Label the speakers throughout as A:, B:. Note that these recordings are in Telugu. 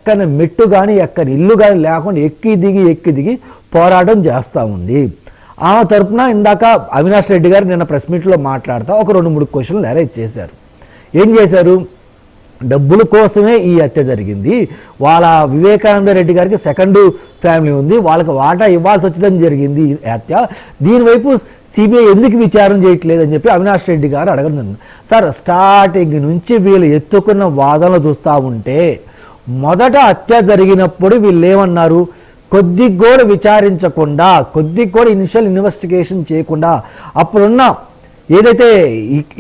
A: ఎక్కని మెట్టు కానీ ఎక్కని ఇల్లు కానీ లేకుండా ఎక్కి దిగి పోరాటం చేస్తూ ఉంది. ఆమె తరపున ఇందాక అవినాష్ రెడ్డి గారు నిన్న ప్రెస్ మీట్లో మాట్లాడుతూ ఒక 2-3 క్వశ్చన్లు అరేంజ్ చేశారు. ఏం చేశారు? డబ్బుల కోసమే ఈ హత్య జరిగింది, వాళ్ళ వివేకానంద రెడ్డి గారికి సెకండ్ ఫ్యామిలీ ఉంది, వాళ్ళకి వాటా ఇవ్వాల్సి వచ్చిందని జరిగింది ఈ హత్య, దీనివైపు సిబిఐ ఎందుకు విచారణ చేయట్లేదని చెప్పి అవినాష్ రెడ్డి గారు అడగడం. సార్, స్టార్టింగ్ నుంచి వీళ్ళు ఎత్తుకున్న వాదనలు చూస్తూ ఉంటే మొదట హత్య జరిగినప్పుడు వీళ్ళు ఏమన్నారు? కొద్దిగా కూడా విచారించకుండా, కొద్దిగా కూడా ఇనిషియల్ ఇన్వెస్టిగేషన్ చేయకుండా, అప్పుడున్న ఏదైతే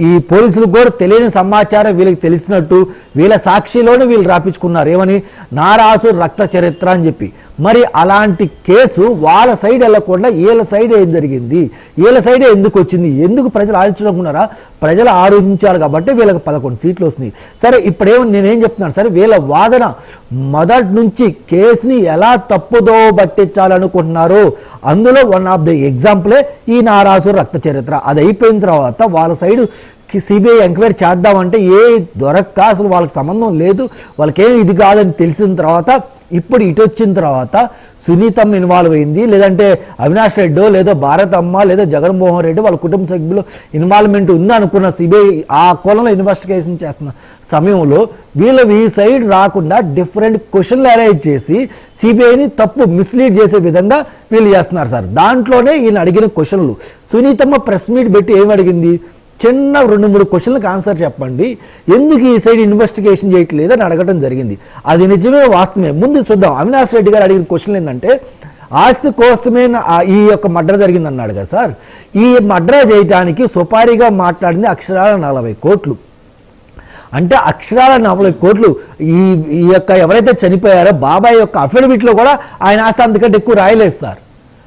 A: ఈ పోలీసులకు కూడా తెలియని సమాచారం వీళ్ళకి తెలిసినట్టు వీళ్ళ సాక్షిలోనే వీళ్ళు రాపించుకున్నారు. ఏమని? నారాసు రక్త చరిత్ర అని చెప్పి. మరి అలాంటి కేసు వాళ్ళ సైడ్ వెళ్ళకుండా వీళ్ళ సైడ్ ఏం జరిగింది, వీళ్ళ సైడే ఎందుకు వచ్చింది, ఎందుకు ప్రజలు ఆలోచించుకున్నారా? ప్రజలు ఆలోచించారు కాబట్టి వీళ్ళకి 11 సీట్లు వస్తున్నాయి. సరే, ఇప్పుడేమో నేనేం చెప్తున్నాను, సరే వీళ్ళ వాదన మొదటి నుంచి కేసుని ఎలా తప్పుదో పట్టించాలనుకుంటున్నారో అందులో వన్ ఆఫ్ ది ఎగ్జాంపులే ఈ నారాసు రక్త చరిత్ర. అది అయిపోయిన తర్వాత వాళ్ళ సైడు సిబిఐ ఎంక్వైరీ చేద్దామంటే ఏ దొరక్క, అసలు వాళ్ళకి సంబంధం లేదు, వాళ్ళకేం ఇది కాదని తెలిసిన తర్వాత ఇప్పుడు ఇటు వచ్చిన తర్వాత సునీతమ్మ ఇన్వాల్వ్ అయింది, లేదంటే అవినాష్ రెడ్డో లేదో భారతమ్మ లేదో జగన్మోహన్ రెడ్డి వాళ్ళ కుటుంబ సభ్యులు ఇన్వాల్వ్మెంట్ ఉంది అనుకున్న సిబిఐ ఆ కోణంలో ఇన్వెస్టిగేషన్ చేస్తున్న సమయంలో వీళ్ళు ఈ సైడ్ రాకుండా డిఫరెంట్ క్వశ్చన్లు అరేంజ్ చేసి సిబిఐని తప్పు మిస్లీడ్ చేసే విధంగా వీళ్ళు చేస్తున్నారు సార్. దాంట్లోనే ఈయన అడిగిన క్వశ్చన్లు, సునీతమ్మ ప్రెస్ మీట్ పెట్టి ఏమి అడిగింది? చిన్న 2-3 క్వశ్చన్లకు ఆన్సర్ చెప్పండి, ఎందుకు ఈ సైడ్ ఇన్వెస్టిగేషన్ చేయట్లేదు అని అడగడం జరిగింది. అది నిజమే, వాస్తవమే. ముందు చూద్దాం. అవినాష్ రెడ్డి గారు అడిగిన క్వశ్చన్ ఏంటంటే, ఆస్తి కోసమే ఈ యొక్క మర్డర్ జరిగింది అన్నాడు కదా సార్. ఈ మర్డర్ చేయడానికి సుపారీగా మాట్లాడింది అక్షరాల 40 కోట్లు. అంటే అక్షరాల 40 కోట్లు ఈ యొక్క ఎవరైతే చనిపోయారో బాబాయ్ యొక్క అఫిడవిట్లో కూడా ఆయన ఆస్తి అంతకంటే ఎక్కువ రాయలేదు సార్,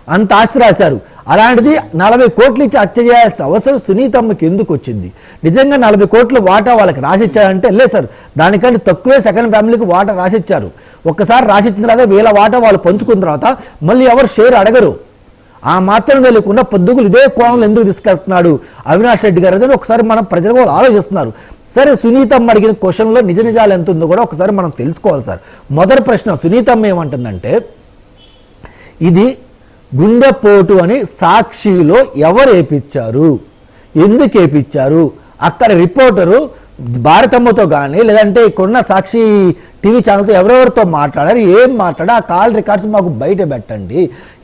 A: అంత ఆస్తి రాశారు. అలాంటిది 40 కోట్లు ఇచ్చి హత్య చేయాల్సిన అవసరం సునీతమ్మకి ఎందుకు వచ్చింది? నిజంగా 40 కోట్ల వాటా వాళ్ళకి రాసిచ్చారంటే లేదు సార్, దానికంటే తక్కువే సెకండ్ ఫ్యామిలీకి వాటా రాసిచ్చారు. ఒక్కసారి రాసిచ్చిన తర్వాత వీళ్ళ వాటా వాళ్ళు పంచుకున్న తర్వాత మళ్ళీ ఎవరు షేర్ అడగరు. ఆ మాత్రం తెలియకుండా పొద్దుగులు ఇదే కోణంలో ఎందుకు తీసుకెళ్తున్నాడు అవినాష్ రెడ్డి గారు అనేది ఒకసారి మనం ప్రజలు కూడా ఆలోచిస్తున్నారు. సరే, సునీతమ్మ అడిగిన క్వశ్చన్లో నిజాలు ఎంత ఉందో కూడా ఒకసారి మనం తెలుసుకోవాలి సార్. మొదటి ప్రశ్న సునీతమ్మ ఏమంటుందంటే, ఇది గుండెపోటు అని సాక్షిలో ఎవరు వేయించారు, ఎందుకు వేయించారు? అక్కడ రిపోర్టరు భారతమ్మతో కానీ లేదంటే ఇక్కడున్న సాక్షి టీవీ ఛానల్తో ఎవరెవరితో మాట్లాడారు, ఏం మాట్లాడారు, ఆ కాల్ రికార్డ్స్ మాకు బయట పెట్టండి.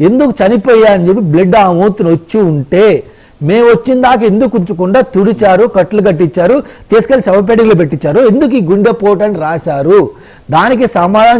A: ఎందుకు చనిపోయా అని చెప్పి బ్లడ్ ఆ మూతుని వచ్చి ఉంటే మేము వచ్చిన దాకా ఎందుకు ఉంచకుండా తుడిచారు, కట్లు కట్టించారు, తీసుకెళ్లి శవపేటలో పెట్టించారు, ఎందుకు ఈ గుండెపోటు అని రాశారు? దానికి సమాధానం